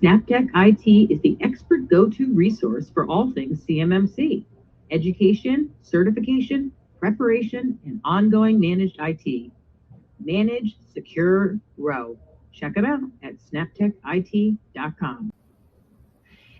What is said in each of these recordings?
Snaptech IT is the expert go-to resource for all things CMMC, education, certification, preparation, and ongoing managed IT. Manage, secure, grow. Check it out at snaptechit.com.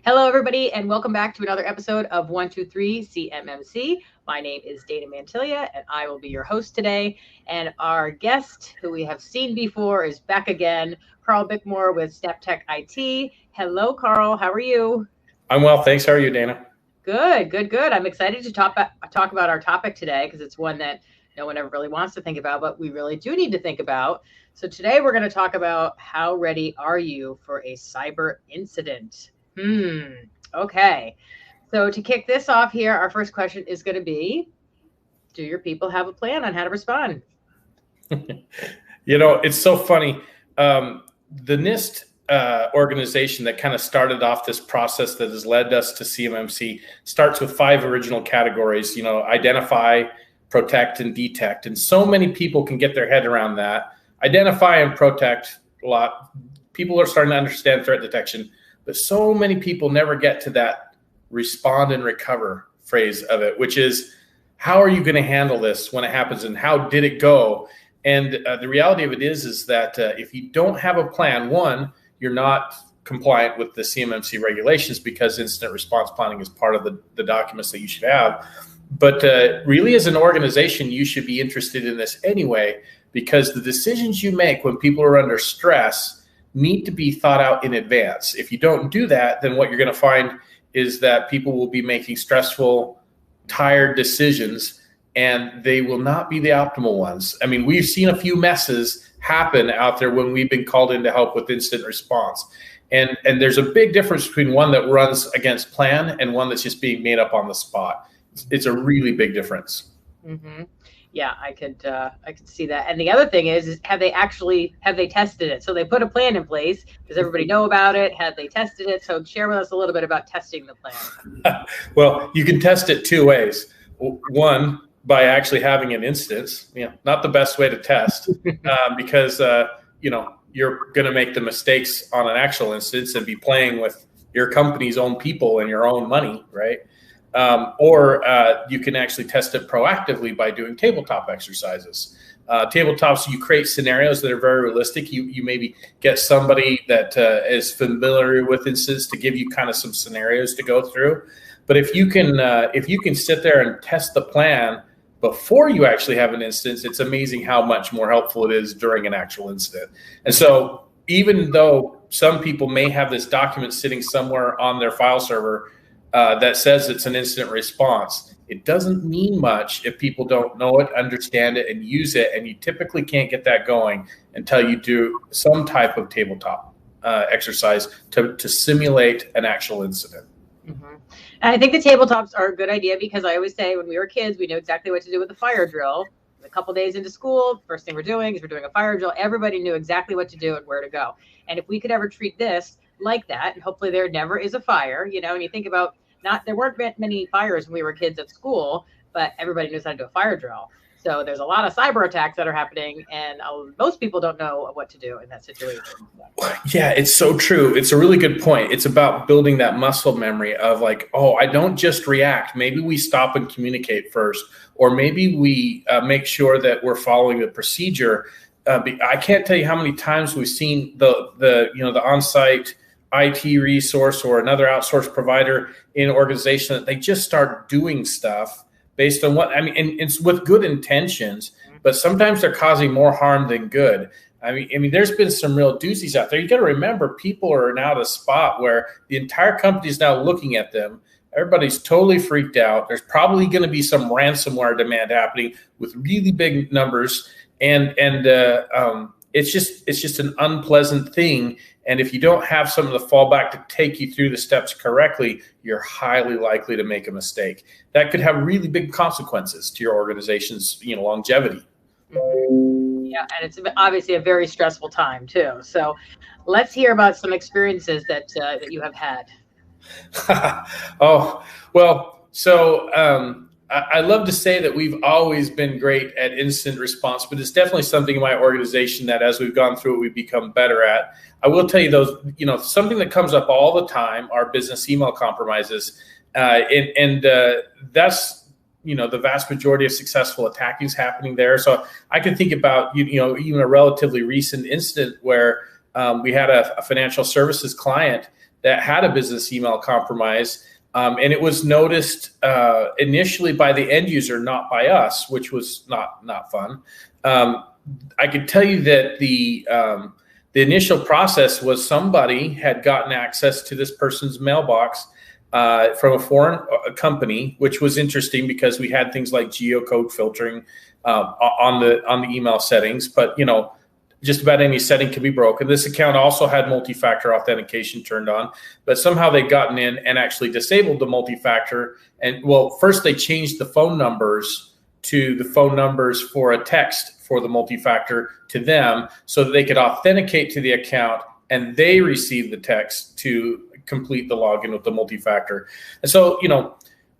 Hello, everybody, and welcome back to another episode of 123 CMMC. My name is Dana Mantilia, and I will be your host today. And our guest, who we have seen before, is back again, Karl Bickmore with Snaptech IT. Hello, Karl. How are you? I'm well, thanks. How are you, Dana? Good, good, good. I'm excited to talk about our topic today because it's one that no one ever really wants to think about, but we really do need to think about. So today we're going to talk about how ready are you for a cyber incident? Okay. So to kick this off here, our first question is going to be, do your people have a plan on how to respond? You know, it's so funny. The NIST organization that kind of started off this process that has led us to CMMC starts with 5 original categories, you know, identify, protect, and detect. And so many people can get their head around that. Identify and protect a lot. People are starting to understand threat detection, but so many people never get to that respond and recover phrase of it, which is, how are you going to handle this when it happens and how did it go? And the reality of it is that if you don't have a plan, one, you're not compliant with the CMMC regulations because incident response planning is part of the documents that you should have. But really, as an organization, you should be interested in this anyway, because the decisions you make when people are under stress need to be thought out in advance. If you don't do that, then what you're going to find is that people will be making stressful, tired decisions, and they will not be the optimal ones. I mean, we've seen a few messes happen out there when we've been called in to help with incident response. And there's a big difference between one that runs against plan and one that's just being made up on the spot. It's a really big difference. Mm-hmm. Yeah, I could see that. And the other thing is have they tested it? So they put a plan in place. Does everybody know about it? Have they tested it? So share with us a little bit about testing the plan. Well, you can test it 2 ways. One, by actually having an instance, not the best way to test because, you're going to make the mistakes on an actual instance and be playing with your company's own people and your own money, right? Or you can actually test it proactively by doing tabletop exercises. Tabletops, you create scenarios that are very realistic. You maybe get somebody that is familiar with incidents to give you kind of some scenarios to go through. But if you can sit there and test the plan before you actually have an instance, it's amazing how much more helpful it is during an actual incident. And so even though some people may have this document sitting somewhere on their file server that says it's an incident response, it doesn't mean much if people don't know it, understand it, and use it. And you typically can't get that going until you do some type of tabletop exercise to simulate an actual incident. Mm-hmm. And I think the tabletops are a good idea because I always say when we were kids, we knew exactly what to do with the fire drill. A couple days into school, first thing we're doing is we're doing a fire drill. Everybody knew exactly what to do and where to go. And if we could ever treat this like that, and hopefully there never is a fire, and you think about there weren't many fires when we were kids at school, but everybody knows how to do a fire drill. So there's a lot of cyber attacks that are happening, and most people don't know what to do in that situation. Yeah, it's so true. It's a really good point. It's about building that muscle memory of like, oh, I don't just react. Maybe we stop and communicate first, or maybe we make sure that we're following the procedure. I can't tell you how many times we've seen the on-site IT resource or another outsourced provider in an organization that they just start doing stuff based on and it's with good intentions, but sometimes they're causing more harm than good. I mean, there's been some real doozies out there. You got to remember, people are now at a spot where the entire company is now looking at them. Everybody's totally freaked out. There's probably going to be some ransomware demand happening with really big numbers, and it's just an unpleasant thing. And if you don't have some of the fallback to take you through the steps correctly, you're highly likely to make a mistake. That could have really big consequences to your organization's longevity. Yeah, and it's obviously a very stressful time too. So let's hear about some experiences that you have had. Oh, well, so I love to say that we've always been great at instant response, but it's definitely something in my organization that as we've gone through it, we've become better at. I will tell you those, something that comes up all the time are business email compromises. And that's, the vast majority of successful attacking is happening there. So I can think about, even a relatively recent incident where we had a financial services client that had a business email compromise. And it was noticed initially by the end user, not by us, which was not fun. I could tell you that the initial process was somebody had gotten access to this person's mailbox from a foreign company, which was interesting because we had things like geocode filtering on the email settings, but just about any setting can be broken. This account also had multi-factor authentication turned on, but somehow they'd gotten in and actually disabled the multi-factor. And well, first they changed the phone numbers to the phone numbers for a text for the multi-factor to them so that they could authenticate to the account and they received the text to complete the login with the multi-factor. And so,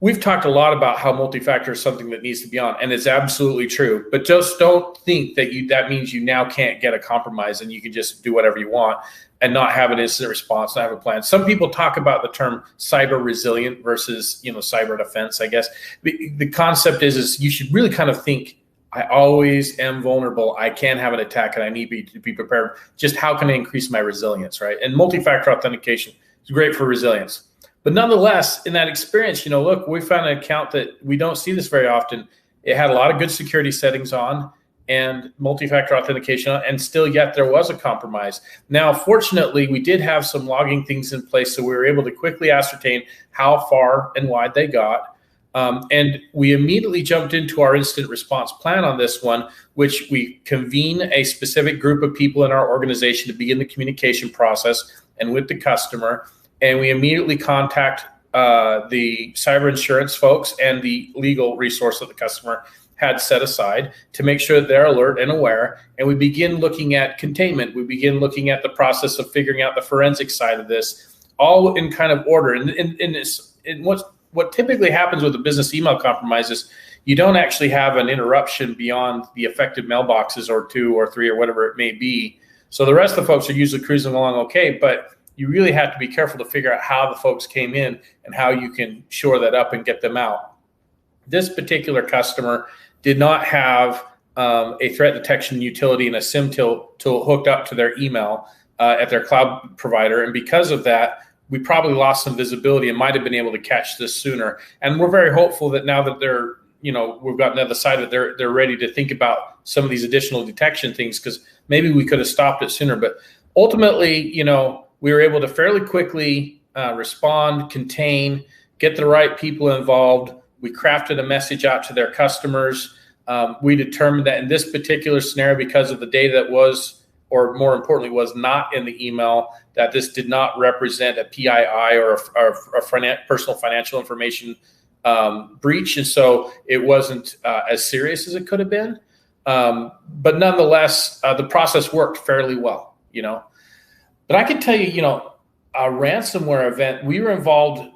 we've talked a lot about how multi-factor is something that needs to be on, and it's absolutely true. But just don't think that that means you now can't get a compromise and you can just do whatever you want and not have an incident response, not have a plan. Some people talk about the term cyber resilient versus, cyber defense, I guess. The concept is you should really kind of think, I always am vulnerable. I can have an attack and I need to be prepared. Just how can I increase my resilience, right? And multi-factor authentication is great for resilience. But nonetheless, in that experience, look, we found an account that we don't see this very often. It had a lot of good security settings on and multi-factor authentication on, and still yet there was a compromise. Now, fortunately, we did have some logging things in place, so we were able to quickly ascertain how far and wide they got. And we immediately jumped into our instant response plan on this one, which we convene a specific group of people in our organization to begin the communication process and with the customer. And we immediately contact the cyber insurance folks and the legal resource that the customer had set aside to make sure that they're alert and aware. And we begin looking at containment. We begin looking at the process of figuring out the forensic side of this, all in kind of order. And what typically happens with a business email compromise is you don't actually have an interruption beyond the affected mailboxes or 2 or 3 or whatever it may be. So the rest of the folks are usually cruising along okay, but you really have to be careful to figure out how the folks came in and how you can shore that up and get them out. This particular customer did not have a threat detection utility and a SIM tool hooked up to their email at their cloud provider. And because of that, we probably lost some visibility and might have been able to catch this sooner. And we're very hopeful that now that they're, we've gotten the other side that they're ready to think about some of these additional detection things, because maybe we could have stopped it sooner. But ultimately, we were able to fairly quickly respond, contain, get the right people involved. We crafted a message out to their customers. We determined that in this particular scenario, because of the data that was, or more importantly, was not in the email, that this did not represent a PII or a personal financial information breach. And so it wasn't as serious as it could have been. But nonetheless, the process worked fairly well, But I can tell you, a ransomware event, we were involved.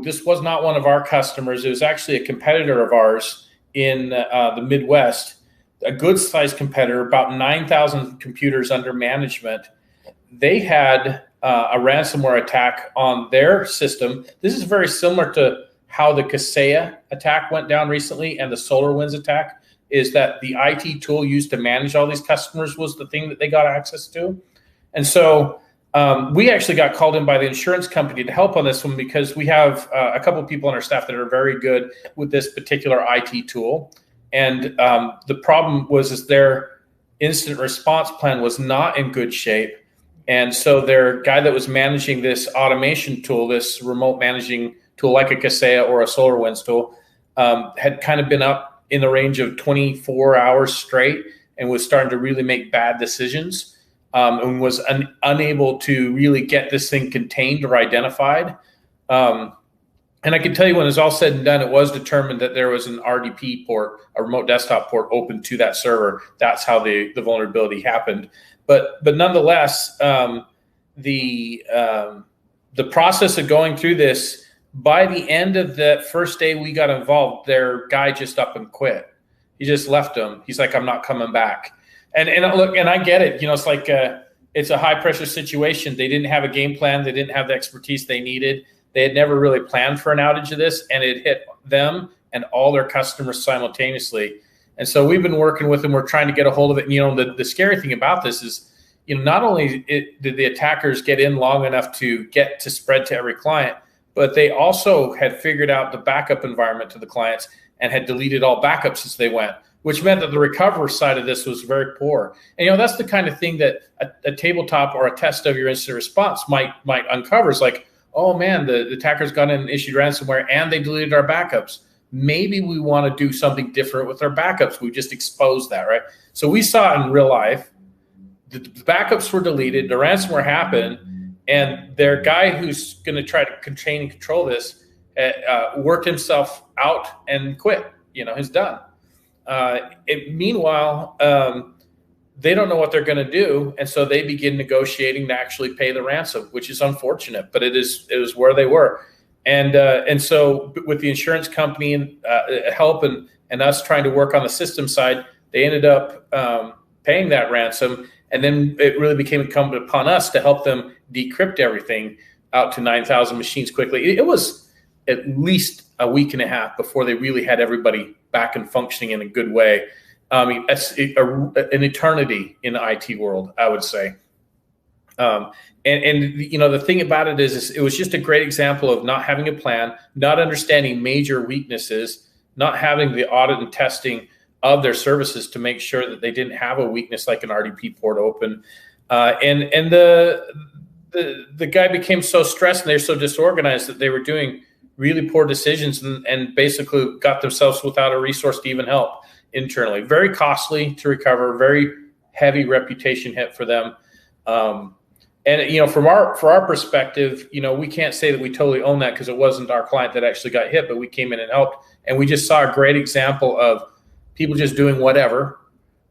This was not one of our customers. It was actually a competitor of ours in the Midwest, a good-sized competitor, about 9,000 computers under management. They had a ransomware attack on their system. This is very similar to how the Kaseya attack went down recently and the SolarWinds attack, is that the IT tool used to manage all these customers was the thing that they got access to. And so we actually got called in by the insurance company to help on this one, because we have a couple of people on our staff that are very good with this particular IT tool. And the problem was their instant response plan was not in good shape. And so their guy that was managing this automation tool, this remote managing tool like a Kaseya or a SolarWinds tool, had kind of been up in the range of 24 hours straight and was starting to really make bad decisions. And was unable to really get this thing contained or identified. And I can tell you, when it was all said and done, it was determined that there was an RDP port, a remote desktop port, open to that server. That's how the vulnerability happened. But nonetheless, the process of going through this, By the end of the first day we got involved, their guy just up and quit. He just left them. He's like, I'm not coming back. And look, and I get it. It's like it's a high pressure situation. They didn't have a game plan. They didn't have the expertise they needed. They had never really planned for an outage of this, and it hit them and all their customers simultaneously. And so we've been working with them. We're trying to get a hold of it. And, the scary thing about this is, not only did the attackers get in long enough to get to spread to every client, but they also had figured out the backup environment to the clients and had deleted all backups as they went, which meant that the recovery side of this was very poor. And, that's the kind of thing that a tabletop or a test of your incident response might uncover. It's like, oh man, the attackers got in and issued ransomware and they deleted our backups. Maybe we want to do something different with our backups. We just exposed that, right? So we saw it in real life. The backups were deleted, the ransomware happened, and their guy who's going to try to contain and control this worked himself out and quit. He's done. Meanwhile, they don't know what they're going to do, and so they begin negotiating to actually pay the ransom, which is unfortunate, but it was where they were. And so with the insurance company and help and us trying to work on the system side, they ended up paying that ransom. And then it really became incumbent upon us to help them decrypt everything out to 9,000 machines quickly. It was at least a week and a half before they really had everybody back and functioning in a good way. I mean, it's an eternity in the IT world, I would say. And the thing about it is it was just a great example of not having a plan, not understanding major weaknesses, not having the audit and testing of their services to make sure that they didn't have a weakness like an RDP port open. And the guy became so stressed and they're so disorganized that they were doing really poor decisions and basically got themselves without a resource to even help internally. Very costly to recover, very heavy reputation hit for them. And from our perspective, we can't say that we totally own that because it wasn't our client that actually got hit, but we came in and helped. And we just saw a great example of people just doing whatever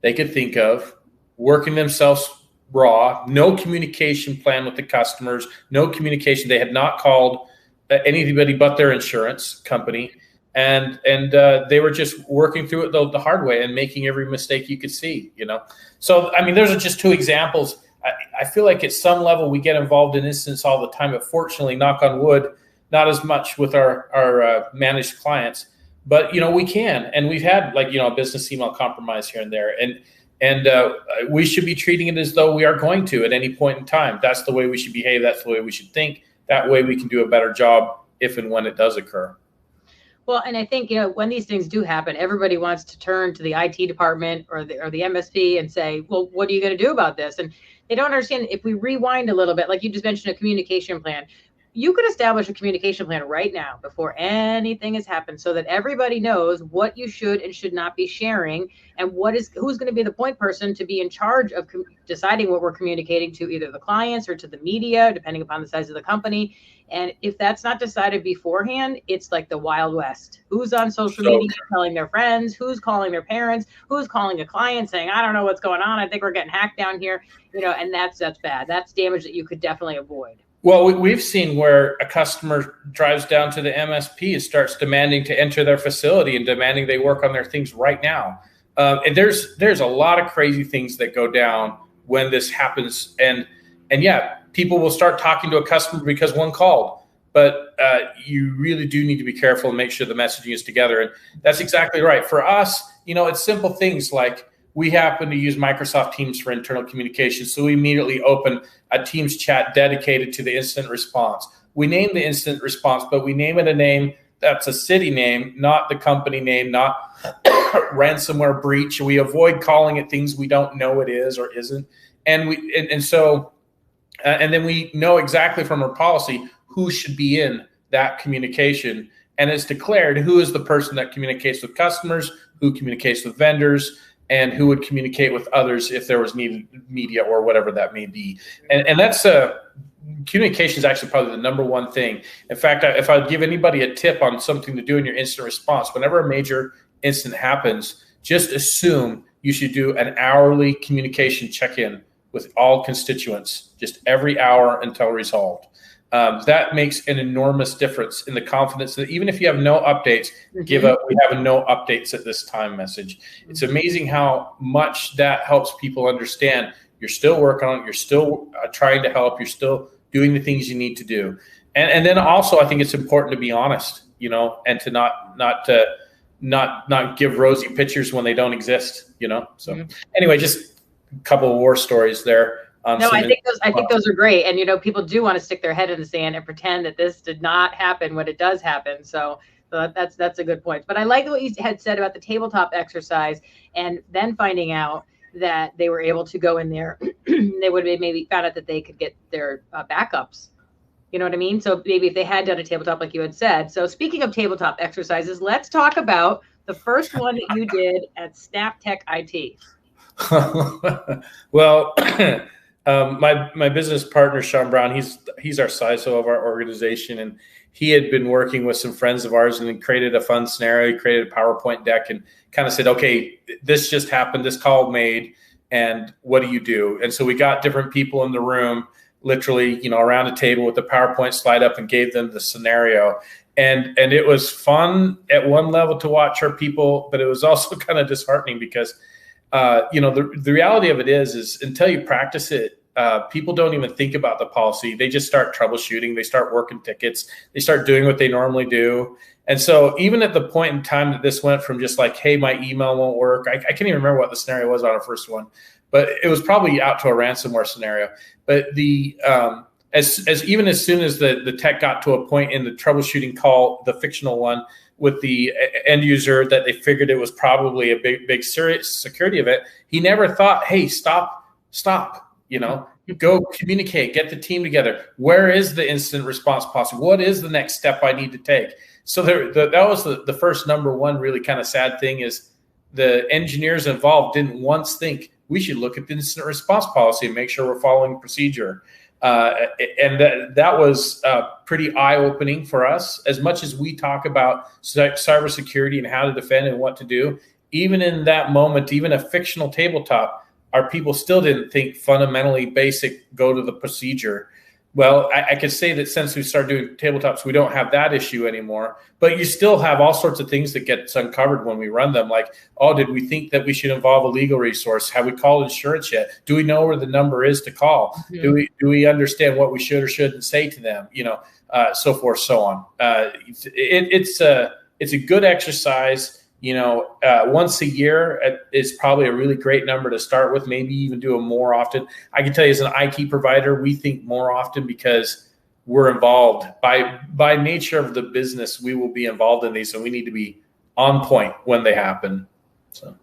they could think of, working themselves raw, no communication plan with the customers, no communication. They had not called anybody but their insurance company. And they were just working through it the hard way and making every mistake you could see, So, I mean, those are just two examples. I feel like at some level we get involved in incidents all the time, but fortunately, knock on wood, not as much with our managed clients. But, we can. And we've had a business email compromise here and there. And we should be treating it as though we are going to at any point in time. That's the way we should behave. That's the way we should think. That way we can do a better job if and when it does occur. Well, and I think, when these things do happen, everybody wants to turn to the IT department or the MSP and say, well, what are you going to do about this? And they don't understand. If we rewind a little bit, like you just mentioned, a communication plan, you could establish a communication plan right now before anything has happened so that everybody knows what you should and should not be sharing and who's going to be the point person to be in charge of deciding what we're communicating to either the clients or to the media, depending upon the size of the company. And if that's not decided beforehand, it's like the Wild West. Who's on social media telling their friends, who's calling their parents, who's calling a client saying, I don't know what's going on. I think we're getting hacked down here, and that's bad. That's damage that you could definitely avoid. Well, we've seen where a customer drives down to the MSP and starts demanding to enter their facility and demanding they work on their things right now. And there's a lot of crazy things that go down when this happens. And yeah, people will start talking to a customer because one called. But you really do need to be careful and make sure the messaging is together. And that's exactly right. For us, it's simple things like we happen to use Microsoft Teams for internal communication. So we immediately open a Teams chat dedicated to the incident response. We name the incident response, but we name it a name that's a city name, not the company name, not ransomware breach. We avoid calling it things we don't know it is or isn't. And then we know exactly from our policy who should be in that communication. And it's declared who is the person that communicates with customers, who communicates with vendors, and who would communicate with others if there was needed media or whatever that may be. And that's communication is actually probably the number one thing. In fact, if I would give anybody a tip on something to do in your incident response, whenever a major incident happens, just assume you should do an hourly communication check-in with all constituents, just every hour until resolved. that makes an enormous difference in the confidence that even if you have no updates, we have a no updates at this time message. It's amazing how much that helps people understand you're still working on it, you're still trying to help, you're still doing the things you need to do. And then also I think it's important to be honest, and to not give rosy pictures when they don't exist, So anyway, just a couple of war stories there. No, I think those are great. And, people do want to stick their head in the sand and pretend that this did not happen when it does happen. So that's a good point. But I like what you had said about the tabletop exercise and then finding out that they were able to go in there. They would have maybe found out that they could get their backups. You know what I mean? So maybe if they had done a tabletop, like you had said. So speaking of tabletop exercises, let's talk about the first one that you did at SnapTech IT. Well, my business partner, Sean Brown, he's our CISO of our organization, and he had been working with some friends of ours and then created a fun scenario. He created a PowerPoint deck and kind of said, okay, this just happened, this call made, and what do you do? And so we got different people in the room, literally, around a table with the PowerPoint slide up and gave them the scenario. And it was fun at one level to watch our people, but it was also kind of disheartening because the reality of it is until you practice it, people don't even think about the policy. They just start troubleshooting. They start working tickets. They start doing what they normally do. And so even at the point in time that this went from just like, hey, my email won't work. I can't even remember what the scenario was on our first one, but it was probably out to a ransomware scenario. But as soon as the tech got to a point in the troubleshooting call, the fictional one, with the end user that they figured it was probably a big serious security event, he never thought, hey, stop, go communicate, get the team together. Where is the incident response policy? What is the next step I need to take? So that was the first number one really kind of sad thing is the engineers involved didn't once think we should look at the incident response policy and make sure we're following procedure. And that was pretty eye-opening for us. As much as we talk about cybersecurity and how to defend and what to do, even in that moment, even a fictional tabletop, our people still didn't think fundamentally basic, go to the procedure. Well, I could say that since we started doing tabletops, we don't have that issue anymore, but you still have all sorts of things that get uncovered when we run them. Like, oh, did we think that we should involve a legal resource? Have we called insurance yet? Do we know where the number is to call? Mm-hmm. Do we understand what we should or shouldn't say to them? So forth, so on. It's a good exercise. Once a year is probably a really great number to start with, maybe even do it more often. I can tell you as an IT provider, we think more often because we're involved. By nature of the business, we will be involved in these, so we need to be on point when they happen. So,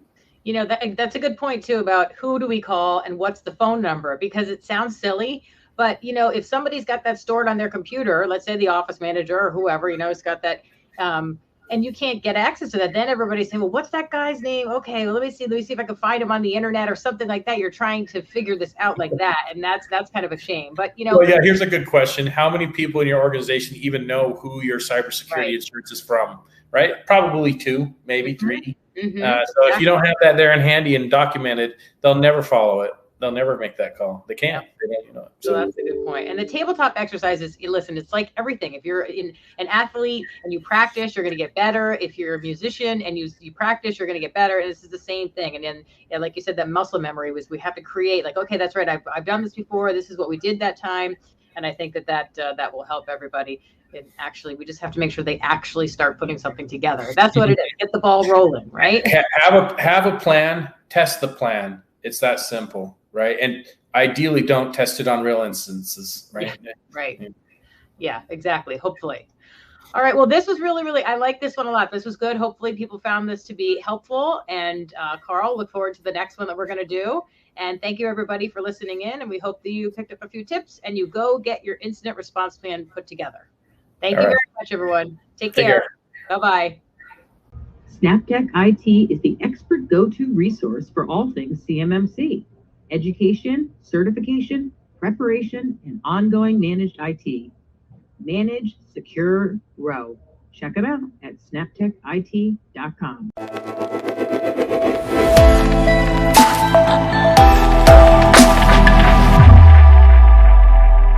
that's a good point too about who do we call and what's the phone number, because it sounds silly, but if somebody's got that stored on their computer, let's say the office manager or whoever, has got that, and you can't get access to that, then everybody's saying, well, what's that guy's name? Okay, well, let me see if I can find him on the internet or something like that. You're trying to figure this out like that. And that's kind of a shame. But, Well, yeah, here's a good question. How many people in your organization even know who your cybersecurity insurance is from, right? Probably 2, maybe 3. Mm-hmm. So if you don't have that there in handy and documented, they'll never follow it. They'll never make that call. They can't. So that's a good point. And the tabletop exercises, listen, it's like everything. If you're an athlete and you practice, you're going to get better. If you're a musician and you practice, you're going to get better. And this is the same thing. And then, like you said, that muscle memory was we have to create like, okay, that's right. I've done this before. This is what we did that time. And I think that will help everybody. And actually, we just have to make sure they actually start putting something together. That's what it is. Get the ball rolling, right? Have a plan. Test the plan. It's that simple. Right. And ideally don't test it on real instances. Right. Yeah, right. Yeah, exactly. Hopefully. All right. Well, this was really, I like this one a lot. This was good. Hopefully people found this to be helpful. And Karl, look forward to the next one that we're going to do. And thank you, everybody, for listening in. And we hope that you picked up a few tips and you go get your incident response plan put together. Thank you very much, everyone. Take care. Bye-bye. SnapTech IT is the expert go-to resource for all things CMMC. Education, certification, preparation, and ongoing managed IT. Manage, secure, grow. Check it out at snaptechit.com.